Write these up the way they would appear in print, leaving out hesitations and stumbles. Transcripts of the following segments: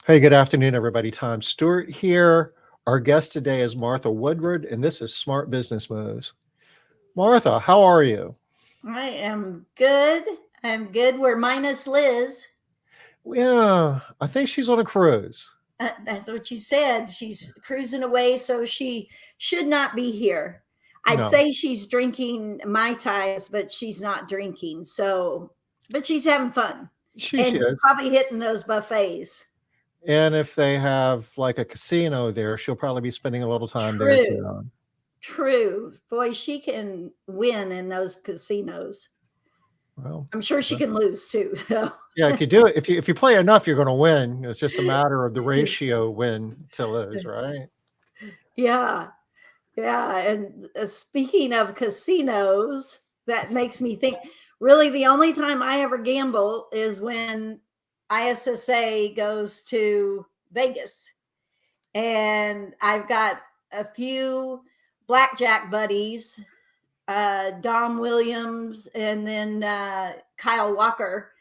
Hey, good afternoon, everybody. Tom Stewart here. Our guest today is Martha Woodward, and this is Smart Business Moves. Martha, how are you? I am good. I'm good. We're minus Liz. Yeah, I think she's on a cruise. That's what you said. She's cruising away, so she should not be here. I'd No, say she's drinking Mai Tais, but she's not drinking. So, but she's having fun she and is. probably hitting those buffets. And if they have like a casino there, she'll probably be spending a little time there True, too. true. Boy, she can win in those casinos. Well, I'm sure she uh, can lose too. yeah, if you do it, if you play enough, you're going to win. It's just a matter of the ratio win to lose, right? Yeah. Yeah, and speaking of casinos, that makes me think really the only time I ever gamble is when ISSA goes to Vegas. And I've got a few blackjack buddies, Dom Williams and then Kyle Walker.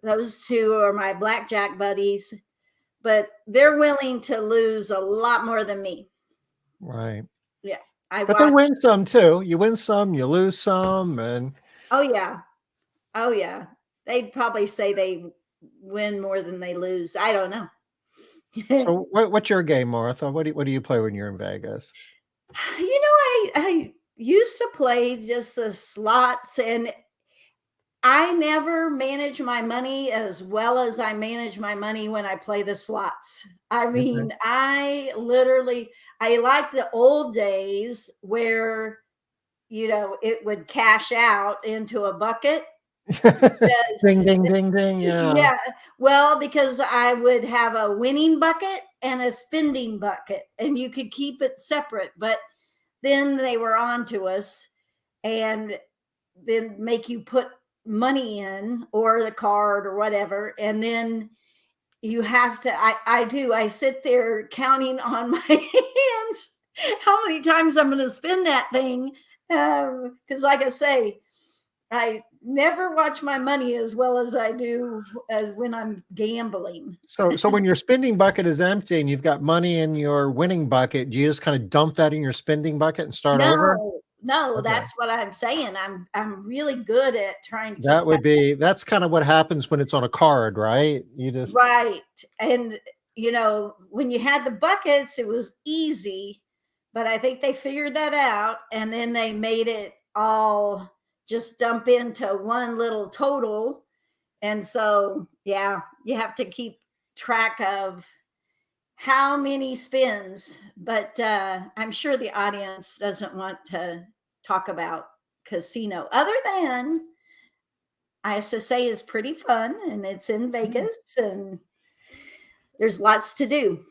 Those two are my blackjack buddies, but they're willing to lose a lot more than me. Right. Yeah, I But they watch. win some too. You win some, you lose some, and Oh yeah. Oh yeah. They'd probably say they win more than they lose. I don't know. you so what's your game, Martha? What do you play when you're in Vegas? I used to play just the slots, and I never manage my money as well as I manage my money when I play the slots. I Okay. mean, I like the old days where it would cash out into a bucket because Ding, ding, ding, ding. Yeah. yeah, well, because I would have a winning bucket and a spending bucket, and you could keep it separate. But then they were on to us and then make you put money in or the card or whatever. And then you have to, I sit there counting on my hands how many times I'm going to spend that thing. Because, like I say, I never watch my money as well as I do as when I'm gambling. So when your spending bucket is empty and you've got money in your winning bucket, do you just kind of dump that in your spending bucket and start over? No, no, Okay. that's what I'm saying. I'm really good at trying to keep That's kind of what happens when it's on a card, right? You just right. And when you had the buckets, it was easy, but I think they figured that out and then they made it all just dump into one little total. And so, yeah, you have to keep track of how many spins, but I'm sure the audience doesn't want to talk about casino other than ISSA is pretty fun and it's in Vegas and there's lots to do.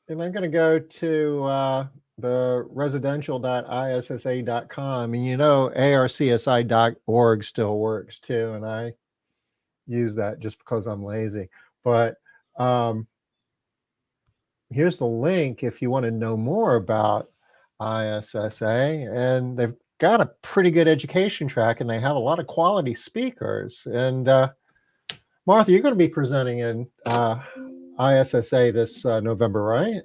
and I'm going to go to the residential.issa.com, and arcsi.org still works too, and I use that just because I'm lazy. But um, here's the link if you want to know more about ISSA, and they've got a pretty good education track, and they have a lot of quality speakers. And Martha, you're going to be presenting in ISSA this November, right?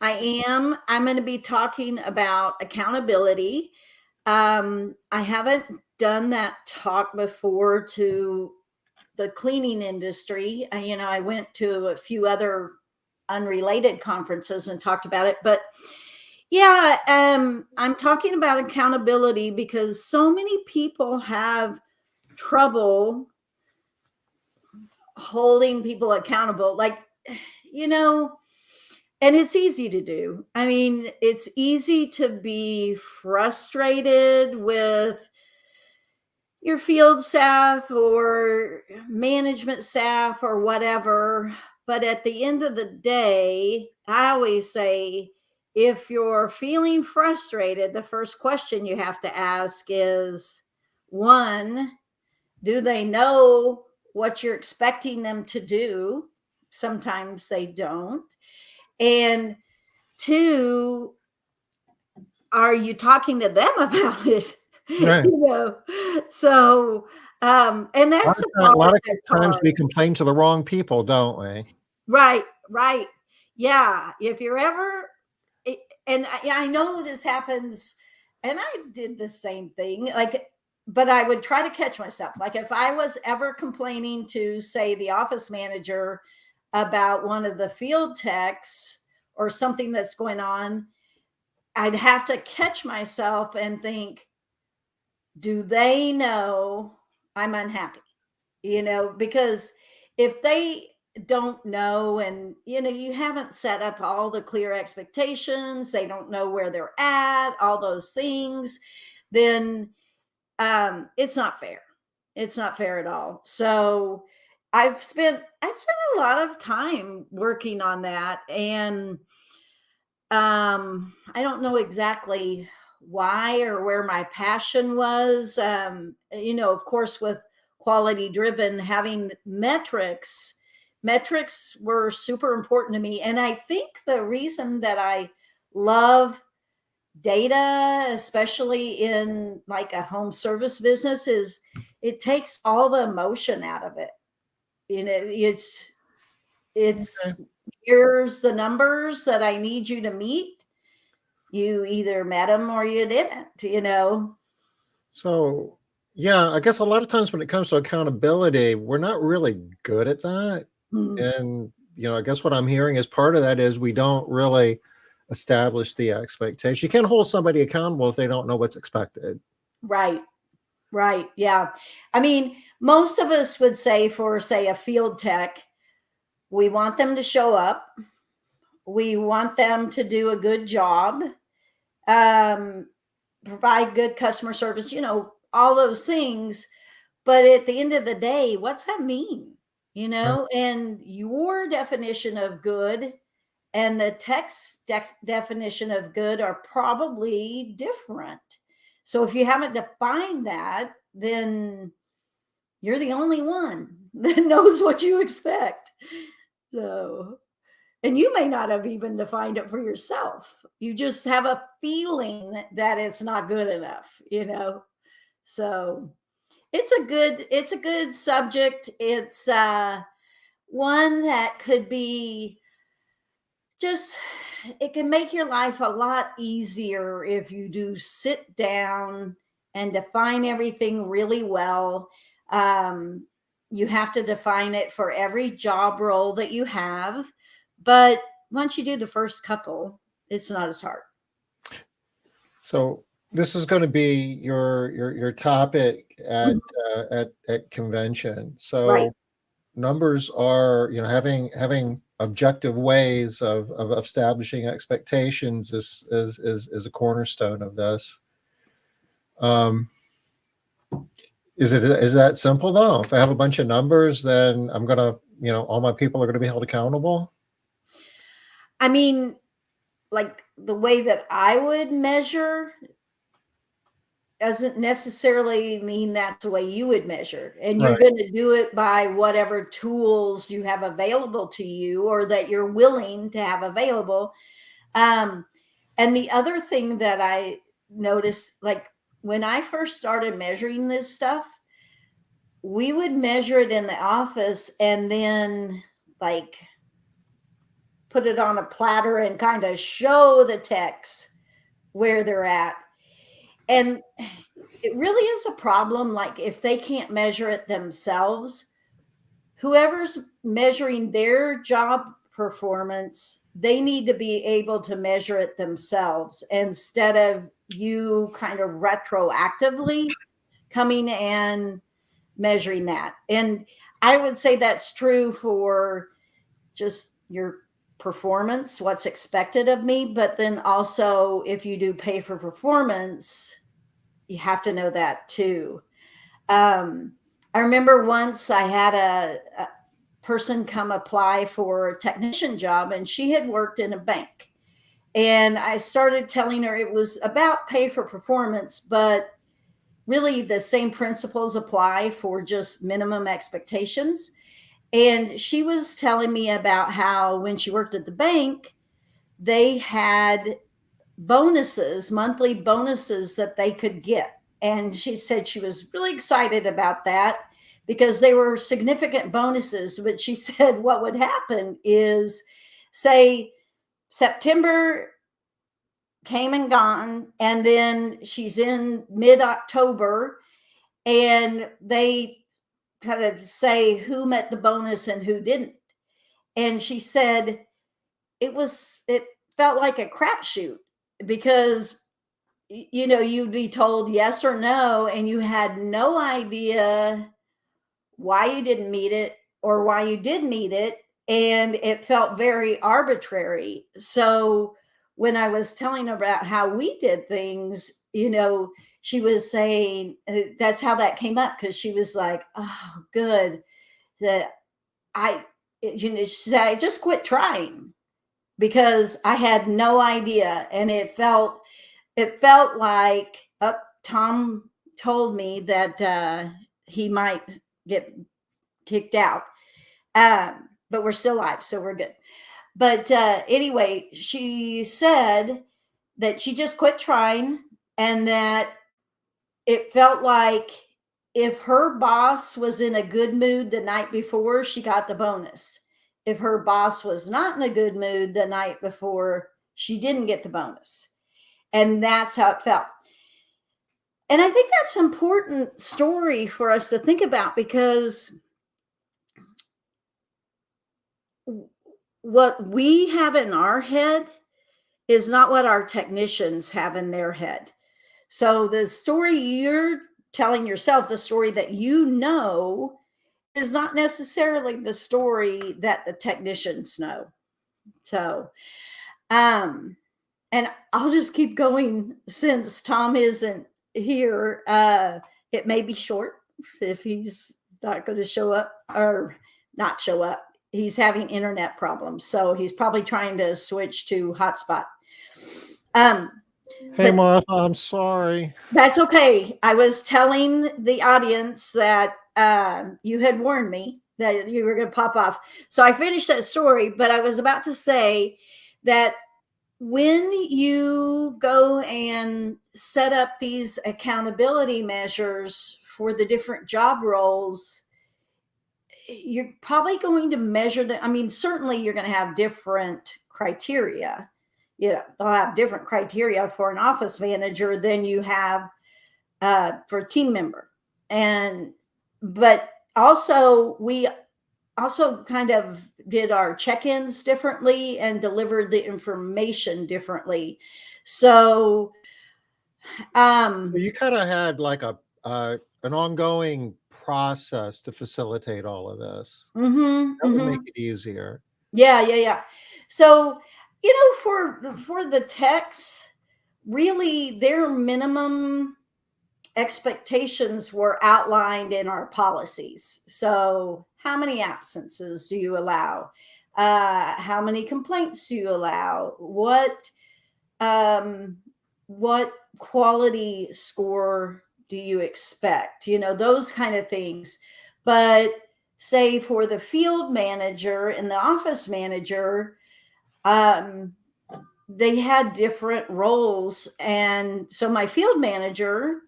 I am. I'm going to be talking about accountability. I haven't done that talk before to the cleaning industry. I went to a few other unrelated conferences and talked about it, but yeah, I'm talking about accountability because so many people have trouble holding people accountable. Like, you know, and it's easy to do. I mean, it's easy to be frustrated with your field staff or management staff or whatever. But at the end of the day, I always say if you're feeling frustrated, the first question you have to ask is one, do they know what you're expecting them to do? Sometimes they don't. And two, are you talking to them about it? Right. So and A lot that's of the time, a part lot of that's times hard. we complain to the wrong people, don't we? Right, Right. Yeah. If you're ever, and I know this happens, and I did the same thing, like, but I would try to catch myself. Like if I was ever complaining to, say, the office manager about one of the field techs or something that's going on, I'd have to catch myself and think, do they know I'm unhappy? Because if they don't know, and you haven't set up all the clear expectations, they don't know where they're at, all those things, then it's not fair. It's not fair at all. So I spent a lot of time working on that, and I don't know exactly why or where my passion was. Of course, with quality driven, having metrics were super important to me. And I think the reason that I love data, especially in like a home service business, is it takes all the emotion out of it. It's Okay. here's the numbers that I need you to meet. You either met them or you didn't. So, yeah, I guess a lot of times when it comes to accountability, we're not really good at that. Mm, And, I guess what I'm hearing is part of that is we don't really establish the expectation. You can't hold somebody accountable if they don't know what's expected. right, right. Yeah. I mean, most of us would say, for, say, a field tech, we want them to show up. We want them to do a good job, um, provide good customer service, all those things. But at the end of the day, what's that mean? Right. And your definition of good and the text definition of good are probably different. So if you haven't defined that, then you're the only one that knows what you expect. So, and you may not have even defined it for yourself. You just have a feeling that it's not good enough. So it's a good subject. It's one that could be just, it can make your life a lot easier if you do sit down and define everything really well. um, you have to define it for every job role that you have, but once you do the first couple, it's not as hard. So this is going to be your topic at Mhm. at convention. Right. So numbers are, having objective ways of establishing expectations is a cornerstone of this. Um, is that simple though? If I have a bunch of numbers, then I'm gonna, all my people are gonna be held accountable. I mean, like the way that I would measure doesn't necessarily mean that's the way you would measure. And you're Right. going to do it by whatever tools you have available to you or that you're willing to have available. Um, and the other thing that I noticed, like when I first started measuring this stuff, we would measure it in the office and then like put it on a platter and kind of show the techs where they're at. And it really is a problem. Like if they can't measure it themselves, whoever's measuring their job performance, they need to be able to measure it themselves instead of you kind of retroactively coming and measuring that. And I would say that's true for just your performance, what's expected of me, but then also if you do pay for performance, you have to know that too. Um, I remember once I had a person come apply for a technician job, and she had worked in a bank. And I started telling her it was about pay for performance, but really the same principles apply for just minimum expectations. And she was telling me about how when she worked at the bank, they had bonuses, monthly bonuses that they could get. And she said she was really excited about that because they were significant bonuses. But she said what would happen is, say, September came and gone, and then she's in mid-October, and they kind of say who met the bonus and who didn't. And she said it felt like a crapshoot, because you'd be told yes or no, and you had no idea why you didn't meet it or why you did meet it, and it felt very arbitrary. So when I was telling her about how we did things, she was saying that's how that came up, because she was like, oh, good, that I she said, I just quit trying because I had no idea, and it felt like, Tom told me that he might get kicked out, but we're still live, so we're good. But anyway, she said that she just quit trying, and that it felt like if her boss was in a good mood the night before, she got the bonus. If her boss was not in a good mood the night before, she didn't get the bonus. And that's how it felt. And I think that's an important story for us to think about, because what we have in our head is not what our technicians have in their head. So the story you're telling yourself, the story that is not necessarily the story that the technicians know. So, and I'll just keep going since Tom isn't here. It may be short if he's not going to show up, or not show up. He's having internet problems, so he's probably trying to switch to hotspot. Hey, But Martha, I'm sorry. that's okay. I was telling the audience that you had warned me that you were going to pop off. So I finished that story, but I was about to say that when you go and set up these accountability measures for the different job roles, you're probably going to measure them. I mean, certainly you're going to have different criteria. They'll have different criteria for an office manager than you have for a team member. But also, we also kind of did our check-ins differently and delivered the information differently. So, You kind of had like an ongoing process to facilitate all of this. That would make it easier. yeah. So, for the techs, really their minimum expectations were outlined in our policies. So, how many absences do you allow? How many complaints do you allow? What quality score do you expect? Those kind of things. But say for the field manager and the office manager, they had different roles. And so my field manager,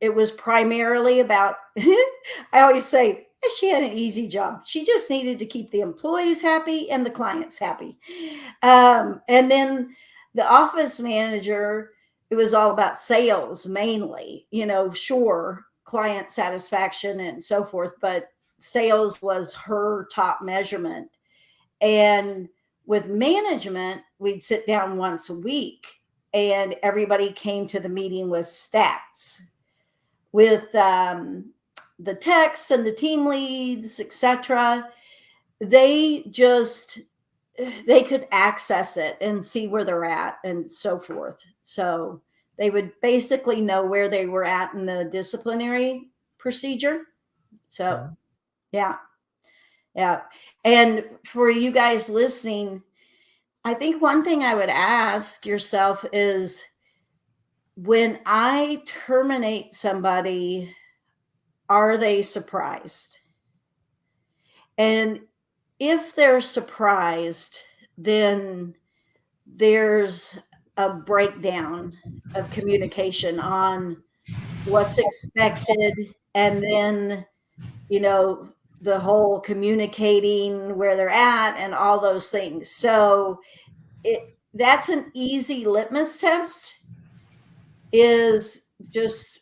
it was primarily about, I always say, she had an easy job. She just needed to keep the employees happy and the clients happy. And then the office manager, it was all about sales mainly, sure, client satisfaction and so forth, but sales was her top measurement. And with management, we'd sit down once a week and everybody came to the meeting with stats. With the techs and the team leads, etc., they could access it and see where they're at and so forth. So they would basically know where they were at in the disciplinary procedure. So, Okay. yeah. And for you guys listening, I think one thing I would ask yourself is, when I terminate somebody, are they surprised? And if they're surprised, then there's a breakdown of communication on what's expected, and then the whole communicating where they're at and all those things. So that's an easy litmus test, is just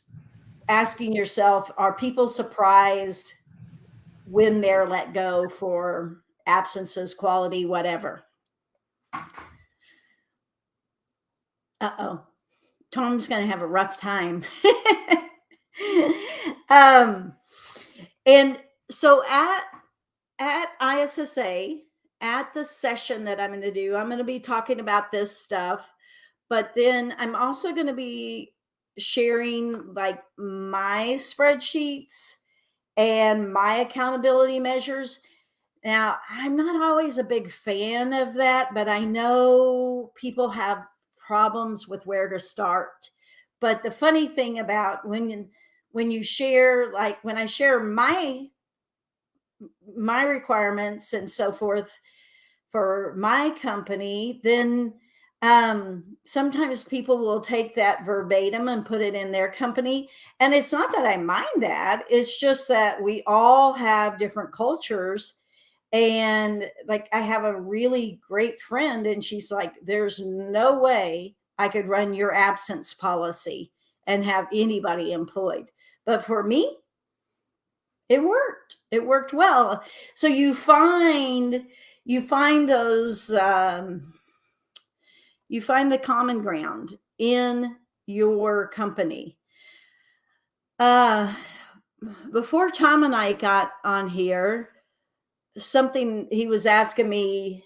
asking yourself, are people surprised when they're let go for absences, quality, whatever? Uh-oh. Tom's going to have a rough time. And so at ISSA, at the session that I'm going to do, I'm going to be talking about this stuff, but then I'm also going to be sharing like my spreadsheets and my accountability measures. Now, I'm not always a big fan of that, but I know people have problems with where to start. But the funny thing about when you share, like when I share my requirements and so forth for my company, then sometimes people will take that verbatim and put it in their company. And it's not that I mind that, it's just that we all have different cultures. And like, I have a really great friend, and she's like, there's no way I could run your absence policy and have anybody employed. But for me, it worked. It worked well. So you find those you find the common ground in your company. Before Tom and I got on here, something he was asking me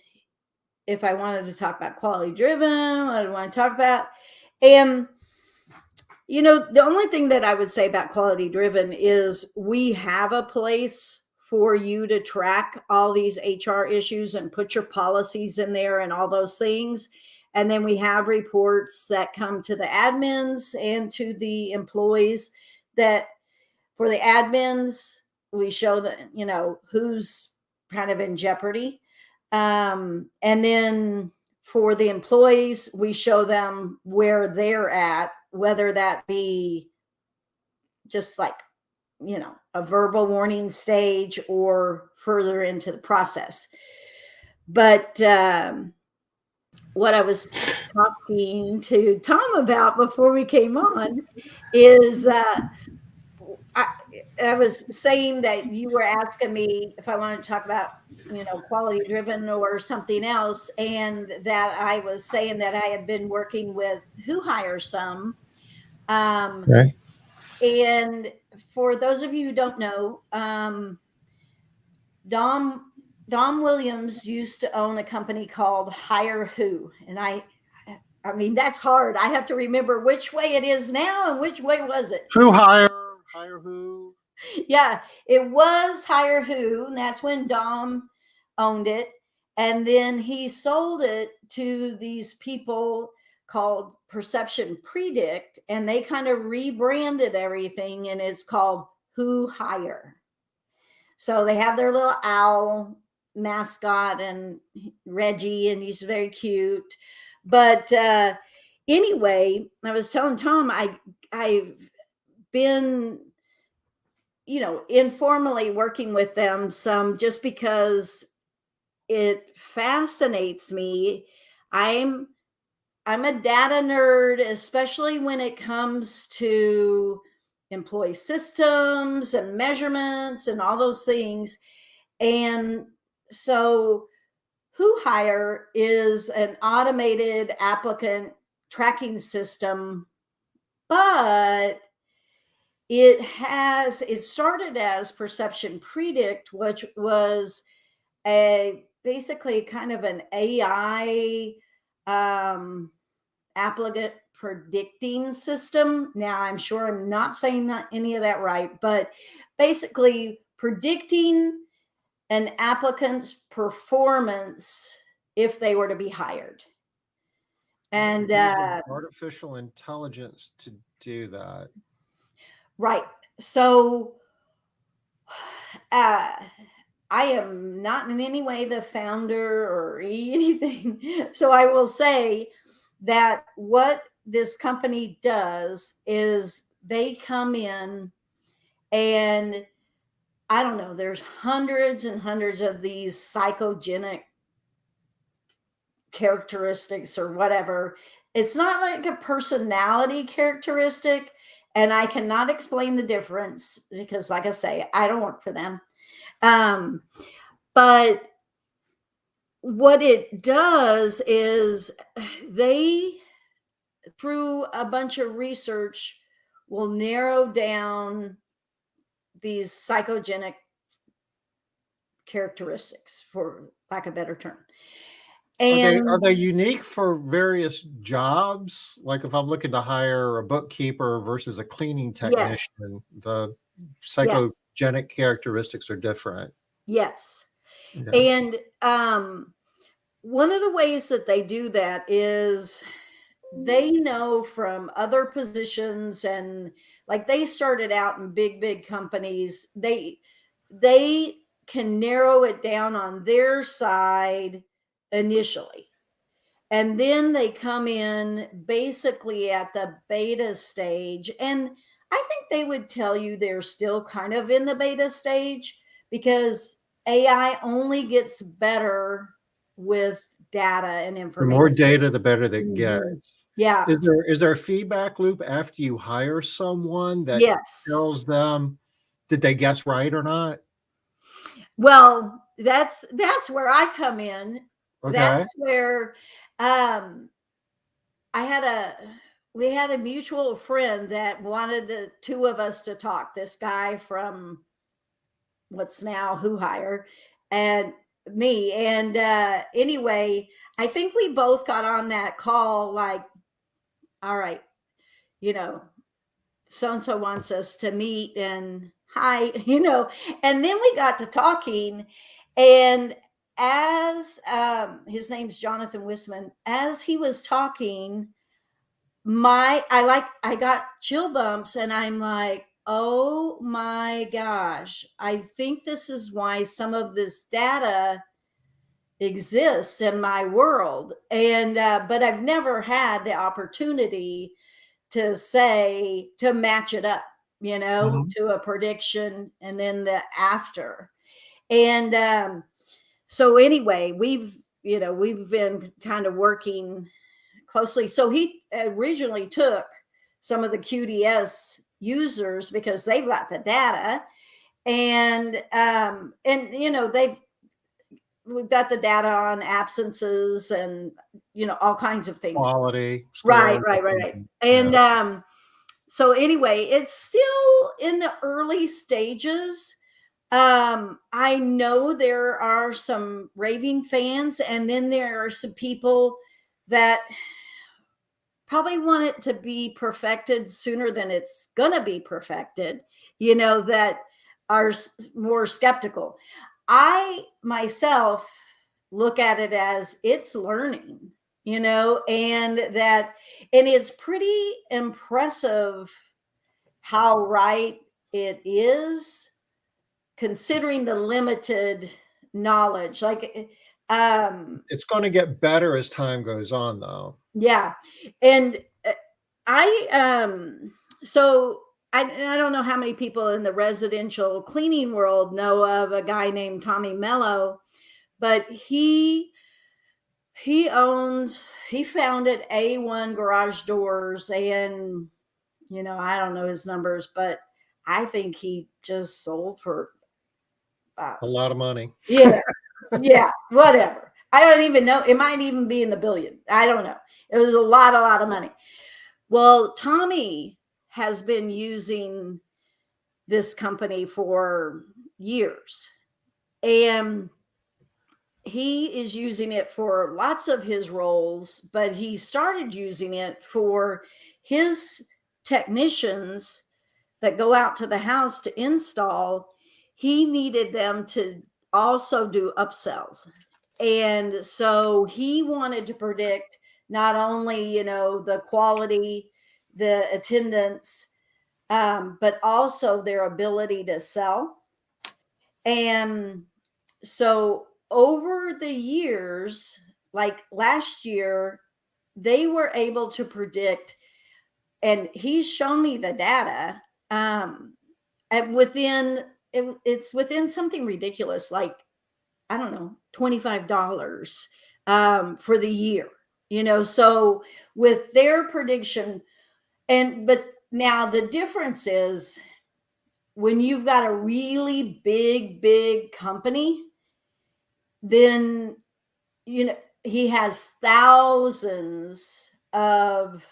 if I wanted to talk about quality driven, what I want to talk about. And the only thing that I would say about quality driven is we have a place for you to track all these HR issues and put your policies in there and all those things. And then we have reports that come to the admins and to the employees. That for the admins, we show that, who's kind of in jeopardy. And then for the employees, we show them where they're at, whether that be just like, a verbal warning stage or further into the process. But what I was talking to Tom about before we came on is I was saying that you were asking me if I wanted to talk about, quality driven or something else. And that I was saying that I had been working with Who Hires Some. Okay. And for those of you who don't know, Dom Williams used to own a company called Hire Who. And I mean, that's hard. I have to remember which way it is now and which way was it? Who hire who? Yeah, it was Hire Who, and that's when Dom owned it. And then he sold it to these people called Perception Predict, and they kind of rebranded everything, and it's called Who Hire. So they have their little owl mascot and Reggie, and he's very cute. But anyway, I was telling Tom I've been, informally working with them some, just because it fascinates me. I'm a data nerd, especially when it comes to employee systems and measurements and all those things. And so Who Hire is an automated applicant tracking system, but it started as Perception Predict, which was basically kind of an AI applicant predicting system. Now, I'm sure I'm not saying any of that right, but basically predicting an applicant's performance if they were to be hired. And artificial intelligence to do that. Right. So I am not in any way the founder or anything. So I will say that what this company does is they come in, and I don't know, there's hundreds and hundreds of these psychogenic characteristics or whatever. It's not like a personality characteristic. And I cannot explain the difference because, like I say, I don't work for them. But what it does is they, through a bunch of research, will narrow down these psychogenic characteristics, for lack of a better term. Are And they unique for various jobs? Like if I'm looking to hire a bookkeeper versus a cleaning yes, technician, the yeah, psychogenic characteristics are different. yes. Yeah. And one of the ways that they do that is they know from other positions, and like they started out in big companies. They can narrow it down on their side initially, and then they come in basically at the beta stage. And I think they would tell you they're still kind of in the beta stage because AI only gets better with data and The information. more data, the better that Mhm. gets. Yeah. Is there a feedback loop after you hire someone that Yes. tells them, did they guess right or not? Well, that's where I come in. Okay. That's where um I had a we had a mutual friend that wanted the two of us to talk. This guy from what's now Who Hire and me. And anyway, I think we both got on that call like, all right, you know, so and so wants us to meet and hi, and then we got to talking. And as his name's Jonathan Wisman, as he was talking, I got chill bumps, and I'm like, oh my gosh, I think this is why some of this data exists in my world. And but I've never had the opportunity to match it up, Mhm. to a prediction and then the after. And so anyway, we've been kind of working closely. So he originally took some of the QDS users because they've got the data, and we've got the data on absences and all kinds of things. Quality, Right, scores. right, right, right. Mhm. Yeah. And so anyway, it's still in the early stages. I know there are some raving fans, and then there are some people that probably want it to be perfected sooner than it's gonna be perfected, that are more skeptical. I myself look at it as it's learning, and it's pretty impressive how right it is considering the limited knowledge. Like, It's gonna get better as time goes on, though. yeah. And I, so I don't know how many people in the residential cleaning world know of a guy named Tommy Mello, but he founded A1 Garage Doors, and I don't know his numbers, but I think he just sold for A lot of money. yeah, yeah, whatever. I don't even know. It might even be in the billion. I don't know. It was a lot of money. Well, Tommy has been using this company for years, and he is using it for lots of his roles, but he started using it for his technicians that go out to the house to install. He needed them to also do upsells. And so he wanted to predict not only, the quality, the attendance, but also their ability to sell. And so over the years, like last year, they were able to predict, and he's shown me the data, and within it's within something ridiculous, like, I don't know, $25 for the year, so with their prediction, but now the difference is when you've got a really big company, then, he has thousands of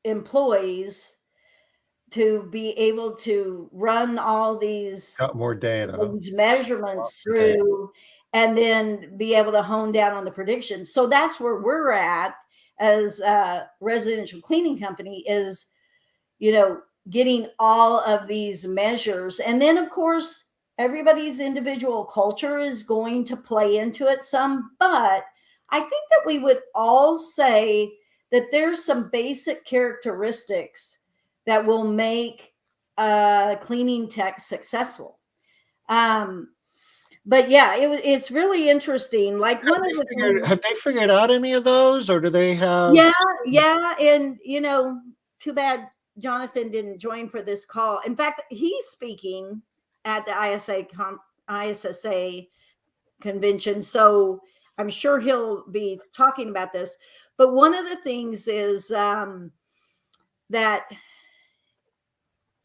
employees to be able to run all these Got more data. measurements Okay. through, and then be able to hone down on the predictions. So that's where we're at as a residential cleaning company, is, getting all of these measures. And then, of course, everybody's individual culture is going to play into it some, but I think that we would all say that there's some basic characteristics that will make cleaning tech successful. But yeah, it's really interesting. Like, one of the things, Have they figured out any of those, or do they have? yeah, and too bad Jonathan didn't join for this call. In fact, he's speaking at the ISSA convention, so I'm sure he'll be talking about this. But one of the things is that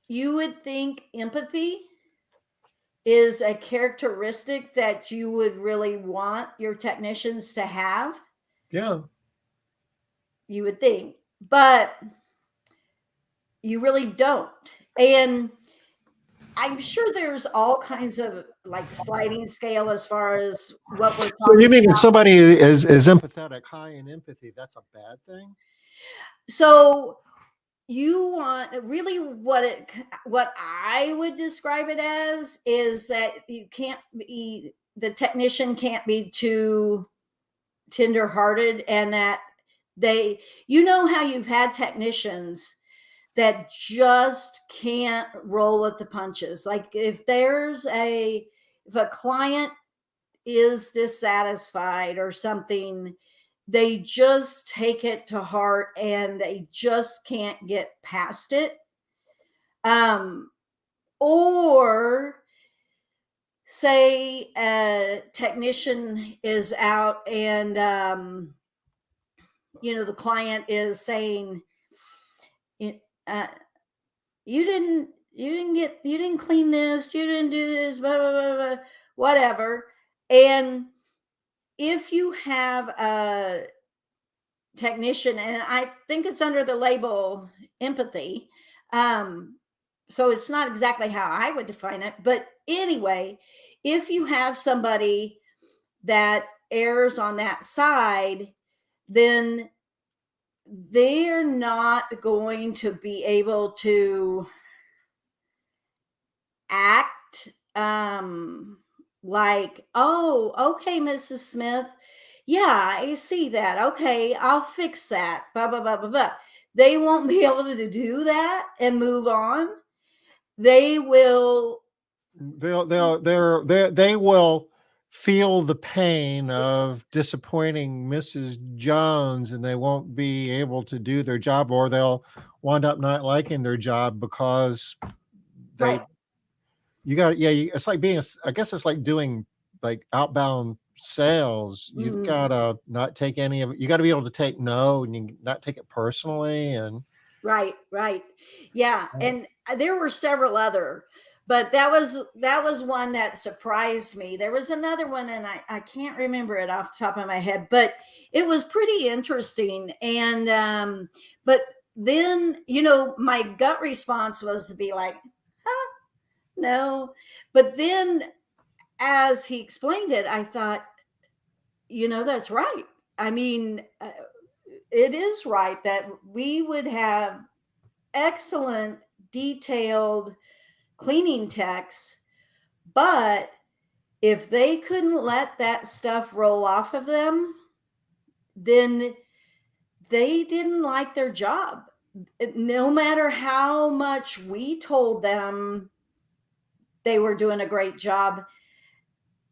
you would think empathy is a characteristic that you would really want your technicians to have. Yeah. You would think, but you really don't. And I'm sure there's all kinds of like sliding scale as far as what we're So talking you mean if about. somebody is empathetic, high in empathy, that's a bad thing? So you want really what I would describe it as is that the technician can't be too tenderhearted, and that how you've had technicians that just can't roll with the punches. Like, if a client is dissatisfied or something, they just take it to heart and they just can't get past it. Or say a technician is out and the client is saying, uh, you didn't clean this, you didn't do this, blah blah blah, blah, whatever. And if you have a technician, and I think it's under the label empathy, so it's not exactly how I would define it, but anyway, if you have somebody that errs on that side, then they're not going to be able to act like, oh, okay, Mrs. Smith, yeah, I see that, okay, I'll fix that, blah blah blah blah blah. They won't be able to do that and move on. They will They will feel the pain of disappointing Mrs. Jones, and they won't be able to do their job, or they'll wind up not liking their job because right. it's like I guess it's like doing like outbound sales. You've got to not take any of it. You got to be able to take no, and you not take it personally. And Right. Yeah. And there were several other, but that was one that surprised me. There was another one, and I can't remember it off the top of my head, but it was pretty interesting. And but then, my gut response was to be like, huh, no. But then as he explained it, I thought, that's right. I mean, it is right that we would have excellent detailed cleaning techs, but if they couldn't let that stuff roll off of them, then they didn't like their job. No matter how much we told them they were doing a great job,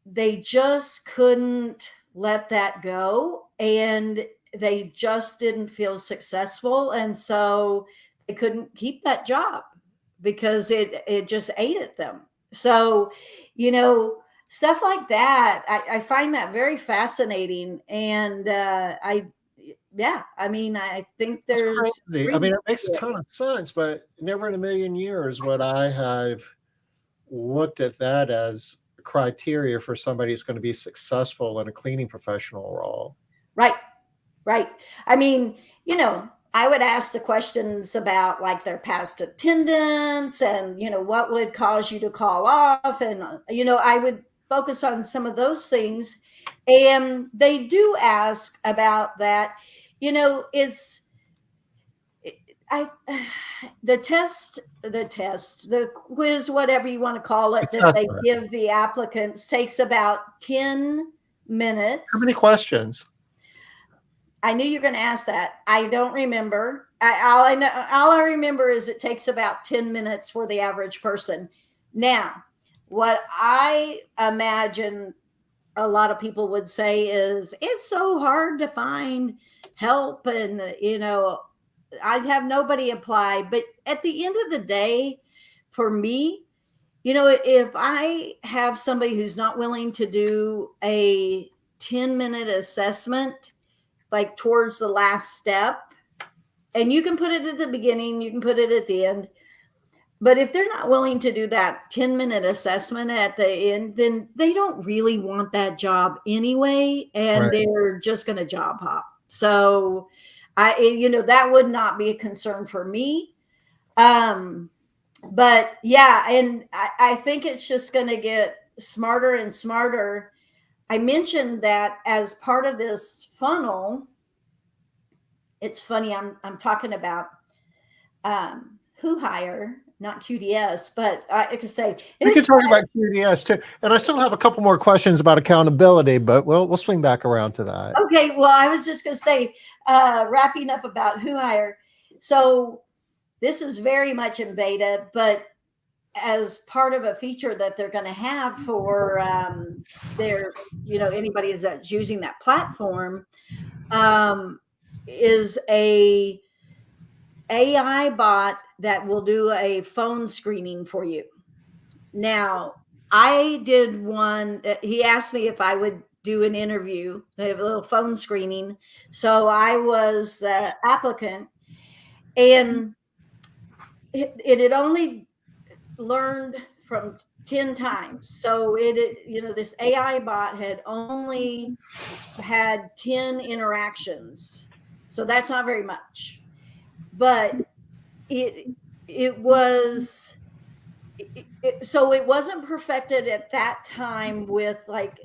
they just couldn't let that go, and they just didn't feel successful, and so they couldn't keep that job. because it just ate at them. So, you know, stuff like that, I find that very fascinating. And yeah, I mean, I think That's there's crazy. I mean, credence it makes a to it. ton of sense, but never in a million years would I have looked at that as a criteria for somebody who's going to be successful in a cleaning professional role. Right. Right. I mean, you know, I would ask the questions about like their past attendance and, you know, what would cause you to call off. And, you know, I would focus on some of those things. And they do ask about that. You know, I, the quiz, whatever you want to call it, that they Assessment. give the applicants takes about 10 How many minutes. questions? I knew you were going to ask that. I don't remember. All I remember is it takes about 10 minutes for the average person. Now, what I imagine a lot of people would say is it's so hard to find help, and you know, I'd have nobody apply. But at the end of the day, for me, you know, if I have somebody who's not willing to do a 10-minute assessment, like towards the last step, and you can put it at the beginning, you can put it at the end, but if they're not willing to do that 10-minute assessment at the end, then they don't really want that job anyway, and Right. they're just going to job hop. So you know, that would not be a concern for me. um but yeah, and I think it's just going to get smarter and smarter. I mentioned that as part of this funnel. It's funny, I'm talking about who hire, not QDS, but I could say We can it's talk about QDS too, and I still have a couple more questions about accountability, but we'll swing back around to that. okay. Well, I was just going to say, wrapping up about who hire. So this is very much in beta, but as part of a feature that they're going to have for their, you know, anybody that's using that platform, um, is a AI bot that will do a phone screening for you. Now, I did one. He asked me if I would do an interview. They have a little phone screening. So I was the applicant, and it had only learned from 10 times. So you know, this AI bot had only had 10 interactions. So that's not very much. But it, it was so it wasn't perfected at that time with like,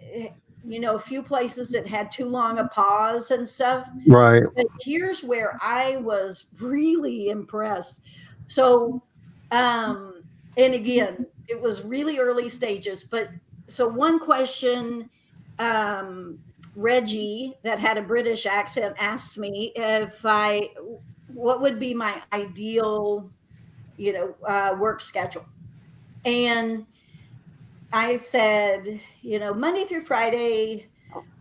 you know, a few places that had too long a pause and stuff. Right. But here's where I was really impressed. So and again, it was really early stages, but so one question, um Reggie, that had a British accent, asked me if I what would be my ideal, you know, work schedule. And I said, you know, Monday through Friday,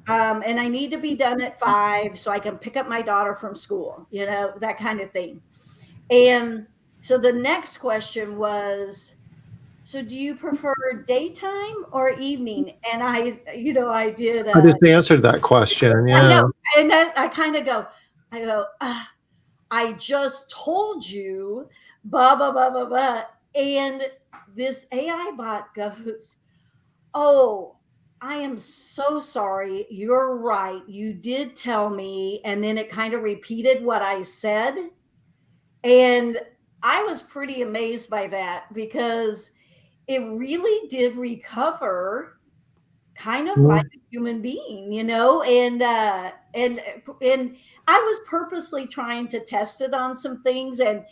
and I need to be done at 5 so I can pick up my daughter from school, you know, that kind of thing. And so the next question was, so do you prefer daytime or evening? And you know, I did, I just answered that question. I Yeah. know. And then I kind of go, I just told you, blah, blah, blah, blah, blah. And this AI bot goes, oh, I am so sorry. You're right. You did tell me. And then it kind of repeated what I said. And I was pretty amazed by that because it really did recover kind of like Mhm. a human being, you know, and I was purposely trying to test it on some things, and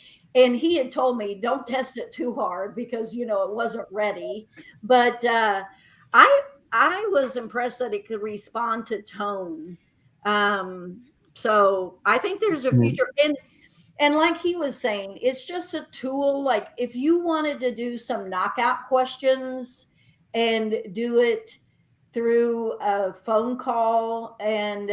he had told me don't test it too hard because you know it wasn't ready. But I I was impressed that it could respond to tone. Um, so I think there's a Mhm. future, and like he was saying, it's just a tool. Like if you wanted to do some knockout questions and do it through a phone call, and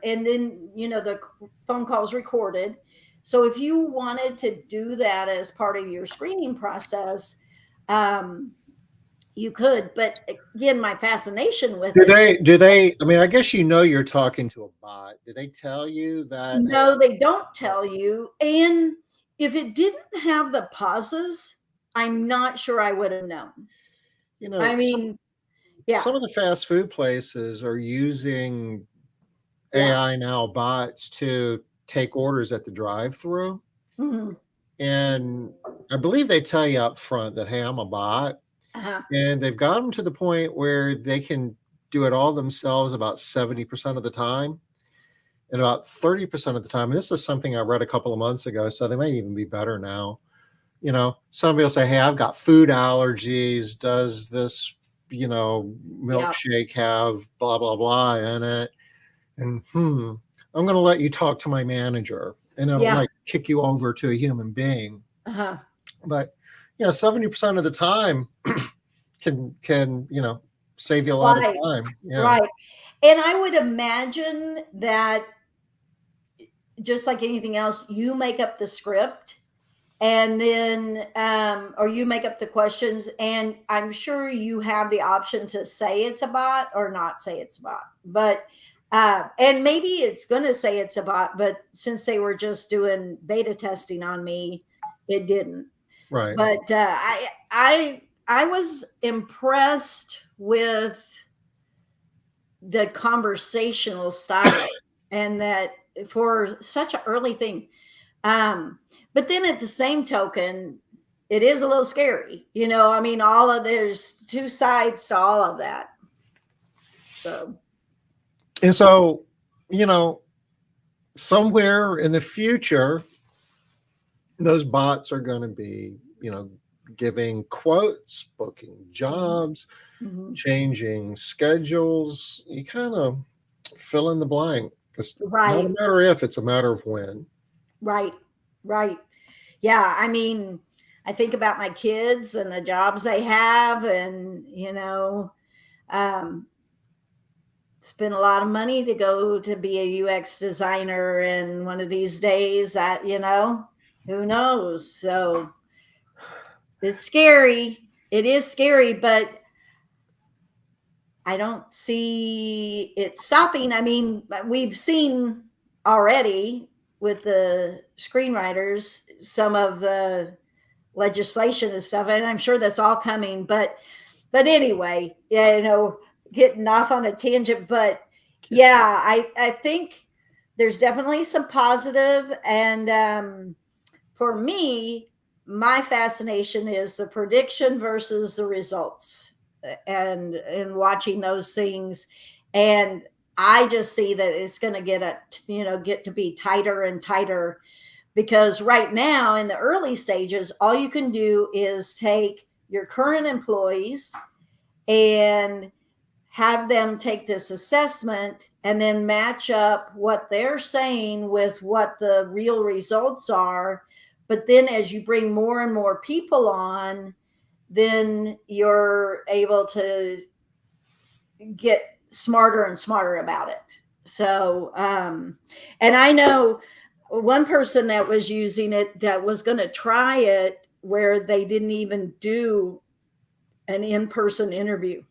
then you know the phone call is recorded, So if you wanted to do that as part of your screening process, um, you could. But again, my fascination with Do it, they, I mean, I guess you're talking to a bot. Do they tell you that, hey, no, they don't tell you. And if it didn't have the pauses, I'm not sure I would have known. you I know, mean, yeah, some of the fast food places are using yeah. AI now bots to take orders at the drive-through, Mhm. and I believe they tell you up front that, "Hey, I'm a bot," Uh-huh. and they've got them to the point where they can do it all themselves about 70% of the time, and about 30% of the time, and this is something I read a couple of months ago, so they may even be better now. Somebody will say, "Hey, I've got food allergies. Does this, Yeah, milkshake have blah, blah, blah in it? And I'm going to let you talk to my manager." And it'll yeah. like kick you over to a human being. Uh-huh. But, 70% of the time can, save you a lot of Right, time. Yeah. right. And I would imagine that just like anything else, you make up the script and then or you make up the questions, and I'm sure you have the option to say it's a bot or not say it's a bot. But and maybe it's going to say it's a bot, but since they were just doing beta testing on me, it didn't. Right. But I was impressed with the conversational style, and that for such an early thing. um but then at the same token, it is a little scary, I mean, all of there's two sides to all of that. So And so, you know, somewhere in the future, those bots are going to be, giving quotes, booking mhm, jobs, mhm. changing schedules. You kind of fill in the blank. It's not a Right, matter if, it's a matter of when. right, right. Yeah, I mean, I think about my kids and the jobs they have, and um spend a lot of money to go to be a UX designer, and one of these days, that who knows. So it's scary. It is scary, but I don't see it stopping. I mean, we've seen already with the screenwriters some of the legislation and stuff, and I'm sure that's all coming. But anyway, yeah, getting off on a tangent, but yeah, I think there's definitely some positive, and for me, my fascination is the prediction versus the results, and watching those things. And I just see that it's going to get to be tighter and tighter, because right now in the early stages, all you can do is take your current employees and have them take this assessment and then match up what they're saying with what the real results are. But then as you bring more and more people on, then you're able to get smarter and smarter about it. So, and I know one person that was using it, that was going to try it where they didn't even do an in-person interview,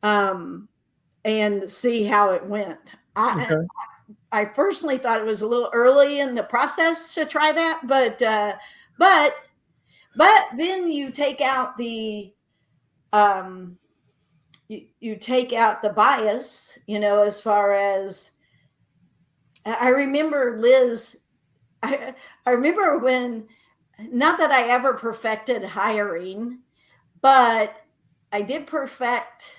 um, and see how it went. Okay. I personally thought it was a little early in the process to try that, but but then you take out the um, you take out the bias, as far as I remember Liz. I remember when, not that I ever perfected hiring, but I did perfect,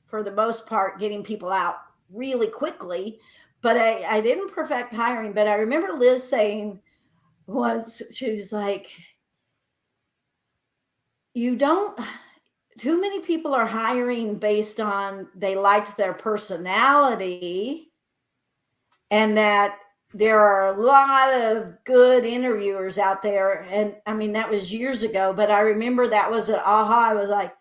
for the most part, getting people out really quickly. But I didn't perfect hiring. But I remember Liz saying once, she was like, you don't, too many people are hiring based on they liked their personality, and that there are a lot of good interviewers out there. And I mean, that was years ago, but I remember that was an aha. I was like,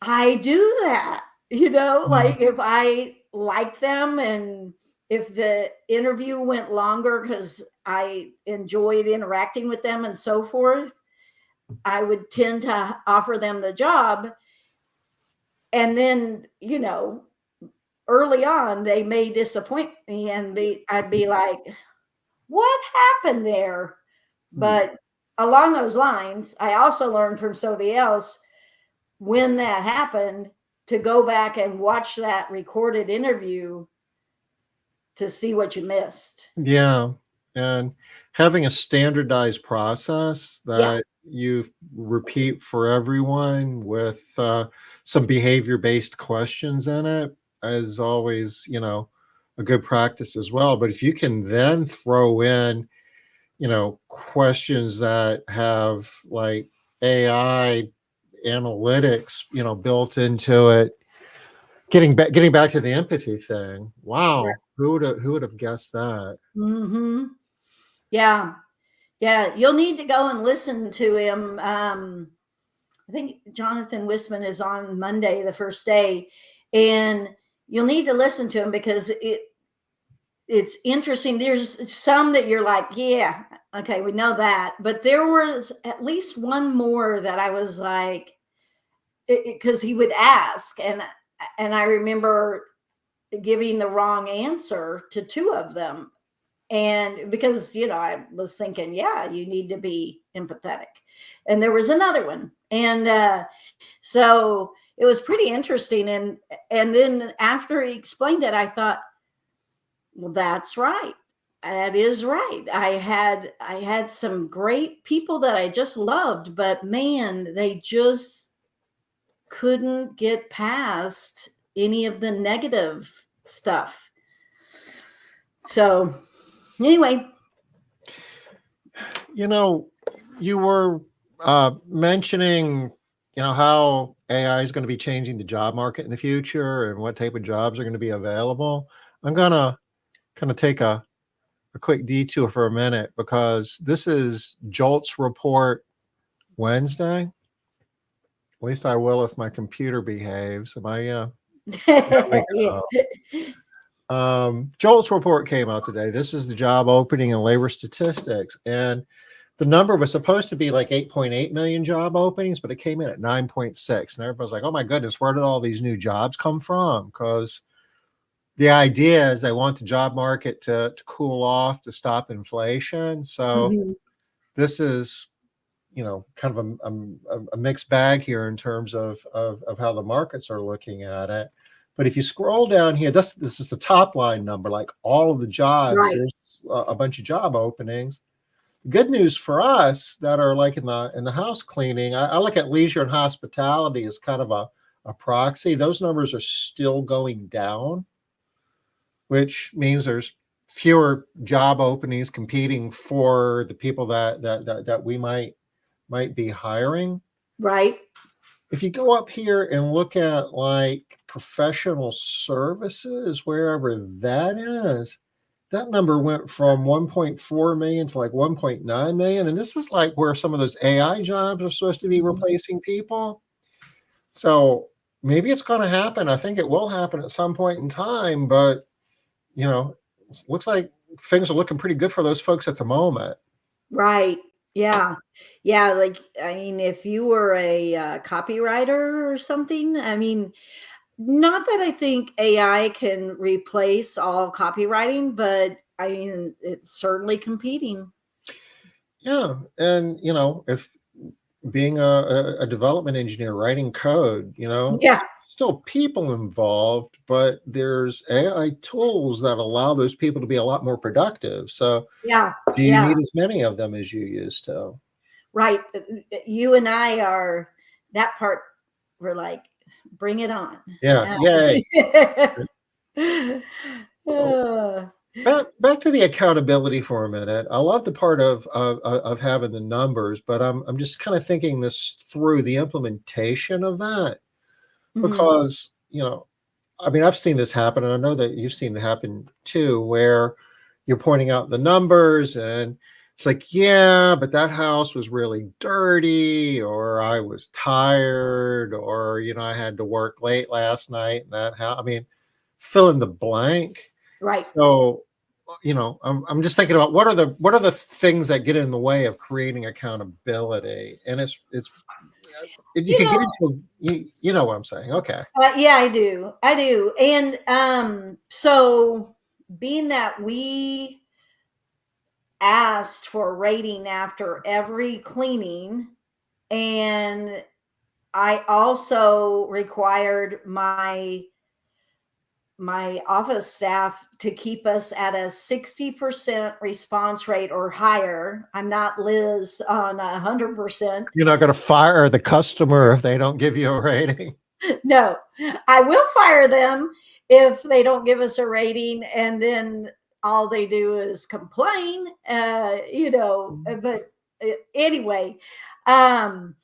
I do that, Mhm. like if I like them and if the interview went longer because I enjoyed interacting with them and so forth, I would tend to offer them the job. And then, early on, they may disappoint me and I'd be like, what happened there? But along those lines, I also learned from somebody else when that happened to go back and watch that recorded interview to see what you missed. Yeah, and having a standardized process Yeah. that you repeat for everyone with, some behavior-based questions in it is always, a good practice as well, but if you can then throw in, questions that have, like, AI analytics, built into it, getting back to the empathy thing. Right. Wow, who would have guessed that? Mm-hmm. Yeah. Yeah. You'll need to go and listen to him. I think Jonathan Wisman is on Monday, the first day, and you'll need to listen to him because it's interesting. There's some that you're like, yeah, okay, we know that, but there was at least one more that I was like, because he would ask, and I remember giving the wrong answer to two of them, and because I was thinking, yeah, you need to be empathetic, and there was another one, and so it was pretty interesting, and then after he explained it, I thought, well, that's right. That is right. I had some great people that I just loved, but man, they just couldn't get past any of the negative stuff. So, anyway, You know, you were mentioning, how AI is going to be changing the job market in the future and what type of jobs are going to be available. I'm going to kind of take a quick detour for a minute because this is Jolt's report Wednesday. At least I will if my computer behaves. Am I? There we yeah. go. Jolt's report came out today. This is the job opening and labor statistics, and the number was supposed to be like 8.8 million job openings, but it came in at 9.6. And everybody's like, oh my goodness, where did all these new jobs come from? Because the idea is they want the job market to cool off to stop inflation. So Mhm. this is, kind of a mixed bag here in terms of how the markets are looking at it. But if you scroll down here, this is the top line number, like all of the jobs, Right. there's a bunch of job openings. Good news for us that are like in the house cleaning. I look at leisure and hospitality as kind of a proxy. Those numbers are still going down, which means there's fewer job openings competing for the people that we might be hiring. Right. If you go up here and look at like professional services, wherever that is, that number went from 1.4 million to like 1.9 million. And this is like where some of those AI jobs are supposed to be Mhm. replacing people. So maybe it's going to happen. I think it will happen at some point in time, but it looks like things are looking pretty good for those folks at the moment. Right. Yeah. Yeah. Like, I mean, if you were a copywriter or something, I mean, not that I think AI can replace all copywriting, but I mean, it's certainly competing. Yeah. And, if being a development engineer writing code, Yeah. still people involved, but there's AI tools that allow those people to be a lot more productive. So Yeah. do you Yeah. need as many of them as you used to? Right. You and I are that part. We're like, bring it on. Yeah, yay. So Uh, back to the accountability for a minute. I love the part of having the numbers, but I'm just kind of thinking this through the implementation of that mhm. because, I mean, I've seen this happen, and I know that you've seen it happen too, where you're pointing out the numbers and it's like, yeah, but that house was really dirty, or I was tired, or, I had to work late last night and that house. I mean, fill in the blank. Right. So, I'm just thinking about what are the things that get in the way of creating accountability, and you You can get know, into you know what I'm saying. Okay. yeah, I do. I do. And so being that we asked for a rating after every cleaning, and I also required my office staff to keep us at a 60% response rate or higher. I'm not Liz on 100%. You're not going to fire the customer if they don't give you a rating. No, I will fire them if they don't give us a rating and then all they do is complain, but anyway, um,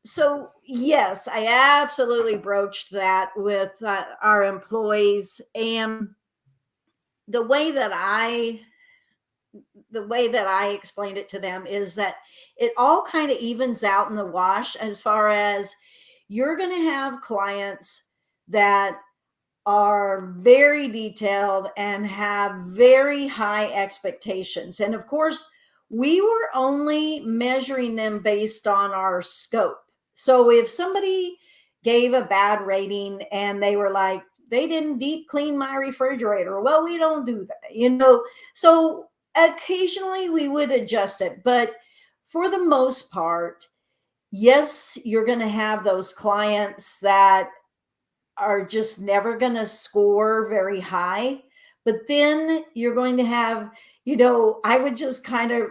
so yes, I absolutely broached that with our employees. And the way that I the way that I explained it to them is that it all kind of evens out in the wash, as far as you're going to have clients that are very detailed and have very high expectations. And of course, we were only measuring them based on our scope. So if somebody gave a bad rating and they were like, they didn't deep clean my refrigerator, well, we don't do that. So occasionally we would adjust it. But for the most part, yes, you're going to have those clients that are just never going to score very high. But then you're going to have, I would just kind of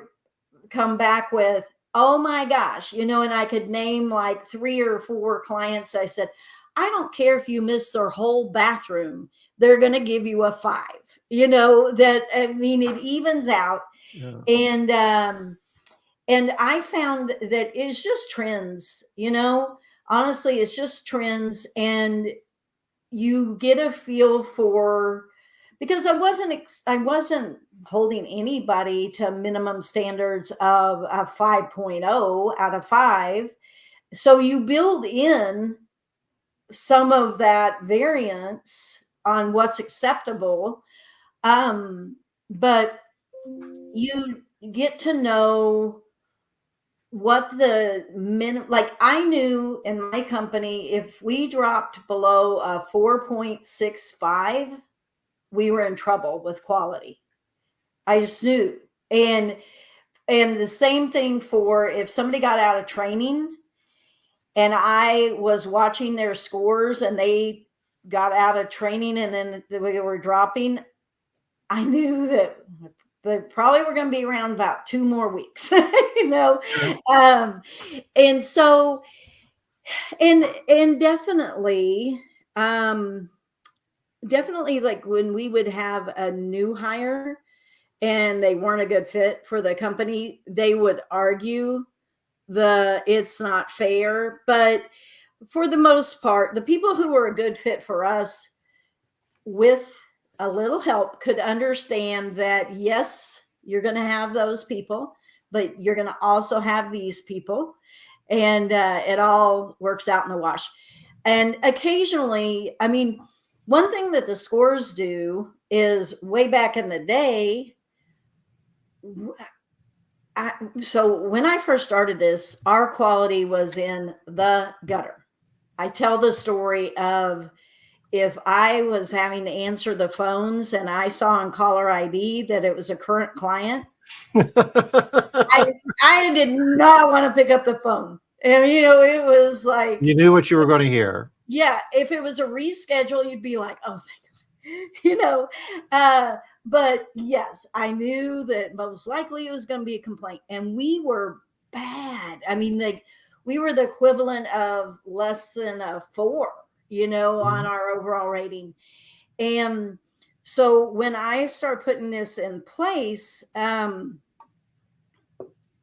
come back with, oh my gosh, and I could name like 3 or 4 clients. I said, I don't care if you miss their whole bathroom, they're going to give you a 5. That, I mean, it evens out. Yeah. And I found that it's just trends, honestly, it's just trends. And you get a feel for, because I wasn't holding anybody to minimum standards of a 5.0 out of 5. So you build in some of that variance on what's acceptable. But you get to know what the like I knew in my company, if we dropped below a 4.65, we were in trouble with quality. I just knew. And the same thing for if somebody got out of training and I was watching their scores and they got out of training and then they were dropping, I knew that they probably were going to be around about 2 more weeks, Yeah. and so, and definitely like when we would have a new hire and they weren't a good fit for the company, they would argue it's not fair. But for the most part, the people who were a good fit for us, with a little help, could understand that yes, you're going to have those people, but you're going to also have these people, and it all works out in the wash. And occasionally, I mean, one thing that the scores do is, way back in the day, so when I first started this, our quality was in the gutter. I tell the story of, if I was having to answer the phones and I saw on caller ID that it was a current client, I did not want to pick up the phone. And it was like, You knew what you were going to hear. yeah, if it was a reschedule, you'd be like, oh, thank God. But yes, I knew that most likely it was going to be a complaint. And we were bad. I mean, like, we were the equivalent of less than a 4, on our overall rating. And so when I start putting this in place,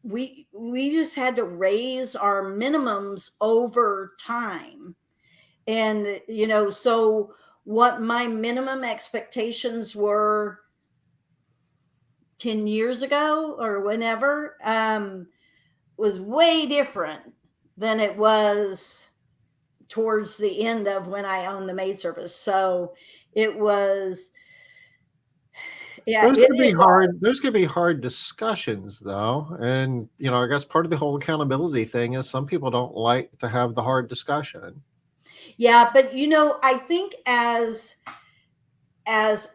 we just had to raise our minimums over time. And so what my minimum expectations were 10 years ago or whenever, was way different than it was towards the end of when I owned the maid service. So it was Yeah, Those it could be is hard. hard. Those could be hard discussions, though. And, I guess part of the whole accountability thing is some people don't like to have the hard discussion. Yeah, but I think as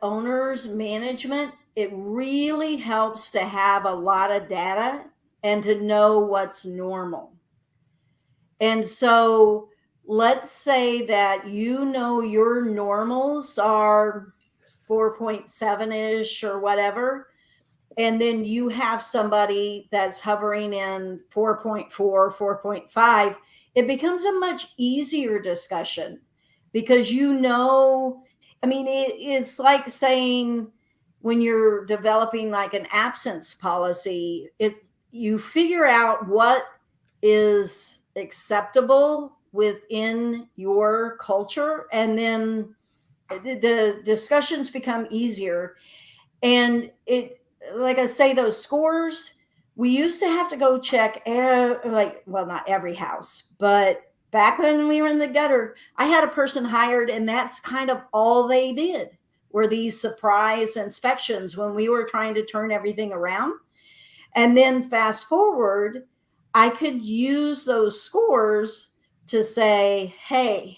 owners management, it really helps to have a lot of data and to know what's normal. And so let's say that your normals are 4.7-ish or whatever, and then you have somebody that's hovering in 4.4, 4.5, it becomes a much easier discussion because I mean, it's like saying when you're developing like an absence policy, you figure out what is acceptable within your culture, and then the discussions become easier. And it, like I say, those scores, we used to have to go check, well, not every house, but back when we were in the gutter, I had a person hired, and that's kind of all they did were these surprise inspections when we were trying to turn everything around. And then fast forward, I could use those scores to say, hey,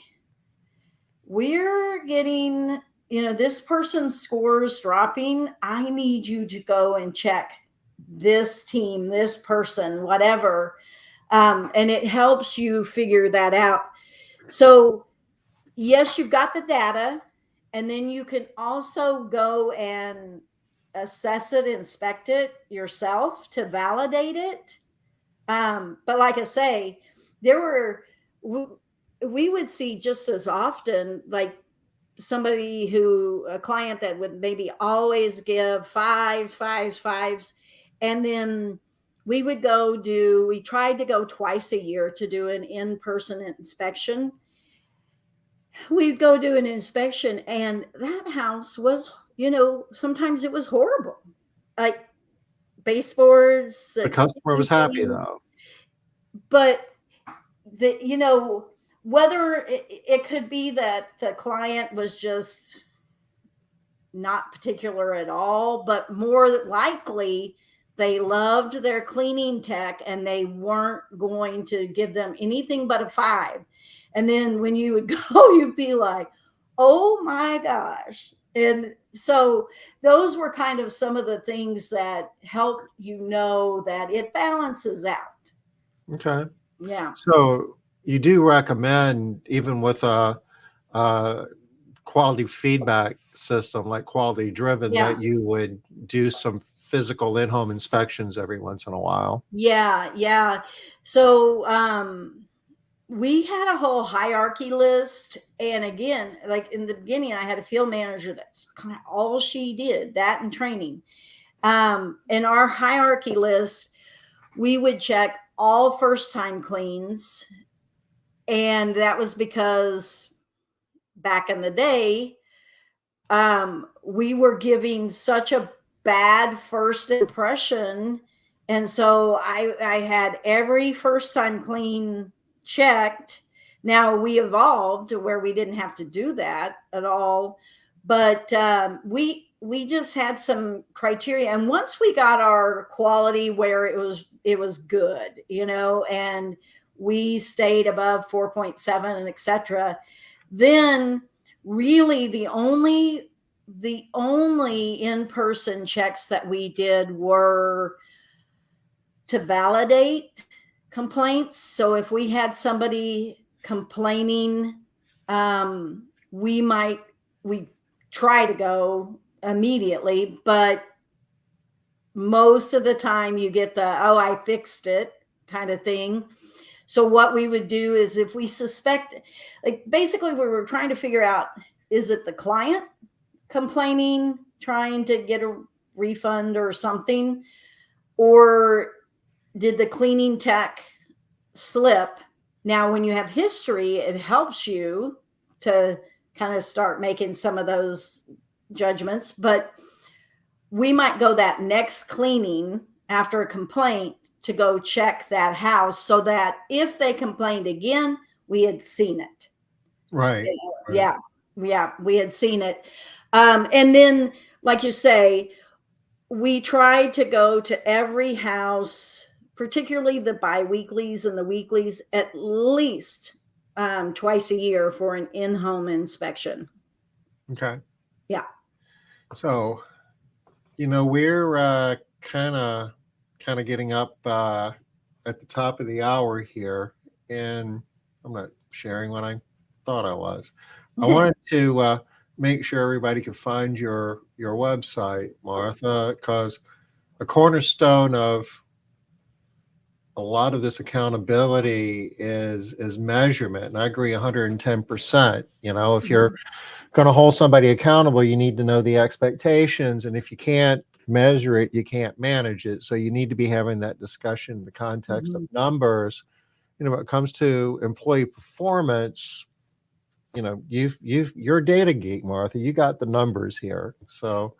we're getting, this person's scores dropping. I need you to go and check this team, this person, whatever. And it helps you figure that out. So, yes, you've got the data, and then you can also go and assess it, inspect it yourself to validate it. But like I say, there were, we would see just as often, like a client that would maybe always give fives, fives, fives. And then we tried to go twice a year to do an in-person inspection. We'd go do an inspection, and that house was, sometimes it was horrible. Like baseboards, The customer kitchen was happy, fittings, though. but whether it could be that the client was just not particular at all, but more likely they loved their cleaning tech and they weren't going to give them anything but a 5. And then when you would go, you'd be like, oh my gosh. And so those were kind of some of the things that help that it balances out. Okay. Yeah. So you do recommend, even with a quality feedback system like Quality Driven, Yeah. that you would do some physical in-home inspections every once in a while. Yeah. Yeah. So, we had a whole hierarchy list. And again, like in the beginning, I had a field manager. That's kind of all she did, that and training. In our hierarchy list, we would check all first time cleans. And that was because back in the day, we were giving such a bad first impression. And so I had every first time clean checked. Now we evolved to where we didn't have to do that at all, but we just had some criteria. And once we got our quality where it was good, and we stayed above 4.7 and etc., then really the only in-person checks that we did were to validate complaints. So if we had somebody complaining, we try to go immediately, but most of the time you get the, oh, I fixed it kind of thing. So what we would do is, if we suspect, like basically we were trying to figure out, is it the client complaining, trying to get a refund or something, or did the cleaning tech slip? Now, when you have history, it helps you to kind of start making some of those judgments, but we might go that next cleaning after a complaint to go check that house, so that if they complained again, we had seen it. Right. Right. Yeah. Yeah. We had seen it. And then, like you say, we try to go to every house, particularly the biweeklies and the weeklies, at least twice a year for an in-home inspection. Okay. Yeah. So, we're kind of getting up at the top of the hour here, and I'm not sharing what I thought I was. I wanted to make sure everybody could find your website, Martha, because a cornerstone of a lot of this accountability is measurement, and I agree 110%. If you're going to hold somebody accountable, you need to know the expectations. And if you can't measure it, you can't manage it. So you need to be having that discussion in the context of Mhm. numbers. When it comes to employee performance, you're a data geek, Martha. You got the numbers here. So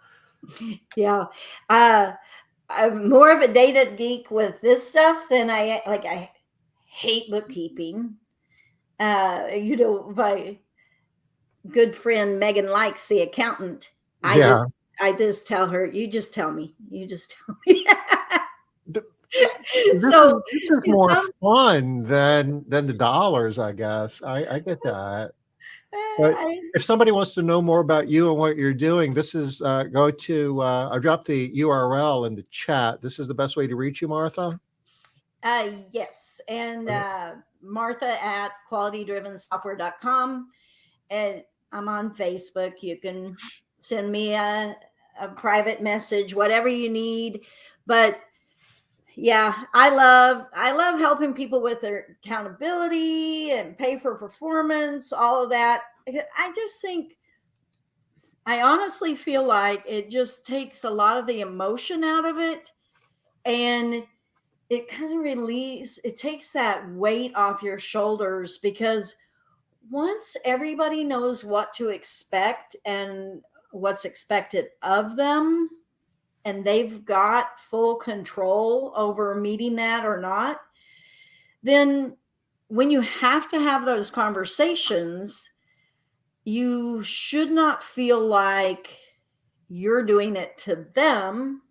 Yeah. Uh, I'm more of a data geek with this stuff than I hate bookkeeping. My good friend Megan likes the accountant. I yeah, just I just tell her, you just tell me. You just tell me. th- th- this is So this is more some fun than the dollars, I guess. I get that. But I if somebody wants to know more about you and what you're doing, this is go to I dropped the URL in the chat. This is the best way to reach you, Martha. yes, and Martha at qualitydrivensoftware.com, and I'm on Facebook. You can send me a private message, whatever you need. But yeah, I love helping people with their accountability and pay for performance, all of that. I just think I honestly feel like it just takes a lot of the emotion out of it, and it kind of relieves, it takes that weight off your shoulders, because once everybody knows what to expect and what's expected of them, and they've got full control over meeting that or not, then when you have to have those conversations, you should not feel like you're doing it to them.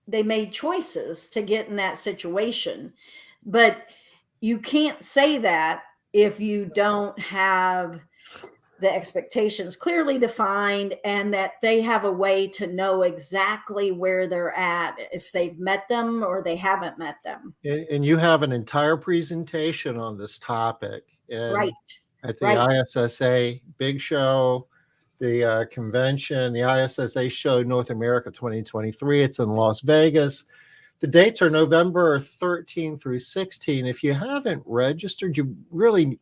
They made choices to get in that situation. But you can't say that if you don't have the expectations clearly defined, and that they have a way to know exactly where they're at, if they've met them or they haven't met them. And you have an entire presentation on this topic Right. and at the Right. ISSA big show, the convention, the ISSA show North America 2023. It's in Las Vegas. The dates are November 13 through 16. If you haven't registered, you really,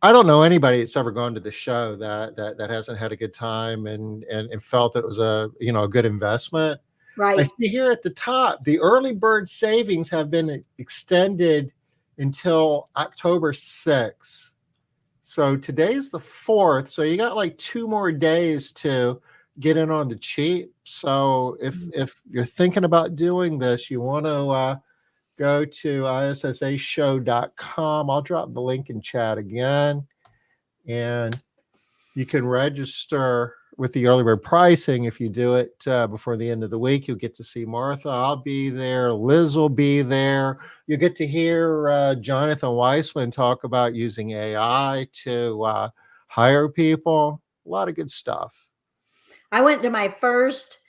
I don't know anybody that's ever gone to the show that hasn't had a good time and felt that it was a good investment. I Right. see here at the top, the early bird savings have been extended until October 6th. So today's the 4th. So you got like 2 more days to get in on the cheap. So if you're thinking about doing this, you want to go to issashow.com. I'll drop the link in chat again, and you can register with the early bird pricing. If you do it before the end of the week, you'll get to see Martha. I'll be there. Liz will be there. You get to hear Jonathan Weissman talk about using AI to hire people. A lot of good stuff. I went to my first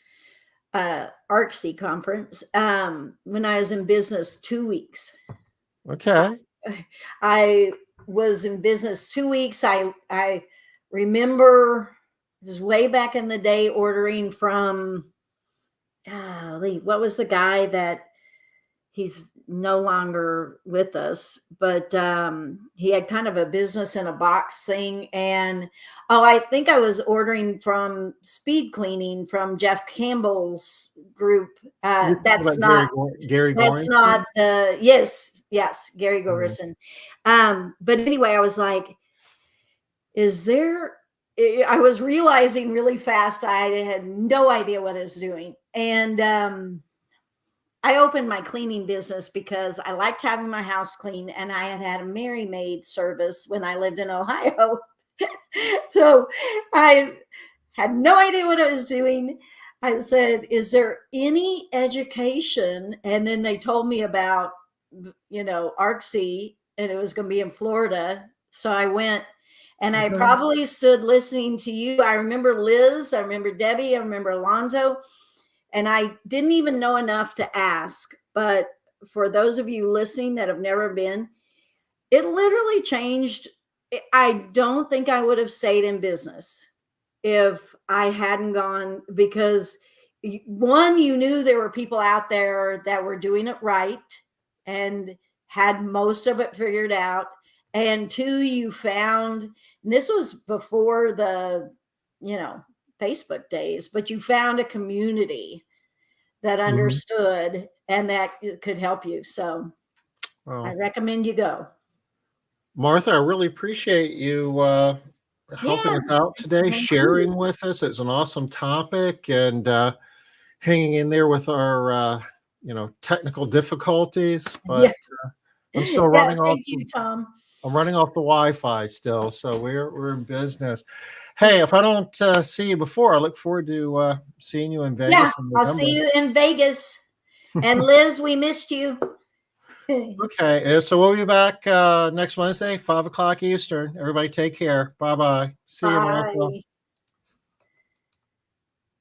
ARCSI conference when I was in business 2 weeks. Okay. I was in business 2 weeks. I remember it was way back in the day ordering from what was the guy that, he's no longer with us, but he had kind of a business in a box thing. And I think I was ordering from speed cleaning from Jeff Campbell's group. You're talking That's about not Gary that's Gorenstein? not the yes, Gary Mhm. Gorison. But anyway, I was like, is there, I was realizing really fast I had no idea what I was doing. And I opened my cleaning business because I liked having my house clean, and I had had a Mary Maid service when I lived in Ohio. So I had no idea what I was doing. I said, "Is there any education?" And then they told me about, ARCSI, and it was going to be in Florida. So I went, and I Okay. probably stood listening to you. I remember Liz, I remember Debbie, I remember Alonzo, and I didn't even know enough to ask. But for those of you listening that have never been, it literally changed. I don't think I would have stayed in business if I hadn't gone, because one, you knew there were people out there that were doing it right and had most of it figured out. And two, you found, and this was before the, you know, Facebook days, but you found a community that Mhm. understood and that could help you. So I Well, recommend you go. Martha, I really appreciate you helping Yeah. us out today, Thank you. sharing with us. It's an awesome topic, and hanging in there with our technical difficulties. Yeah. But I'm still Yeah. running off. Thank you, Tom. I'm running off the Wi-Fi still, so we're in business. Hey, if I don't see you before, I look forward to seeing you in Yeah. Vegas in I'll see November. you in Vegas. And Liz, we missed you. Okay, so we'll be back next Wednesday, 5 o'clock Eastern. Everybody take care. Bye bye. See you, Martha. Bye.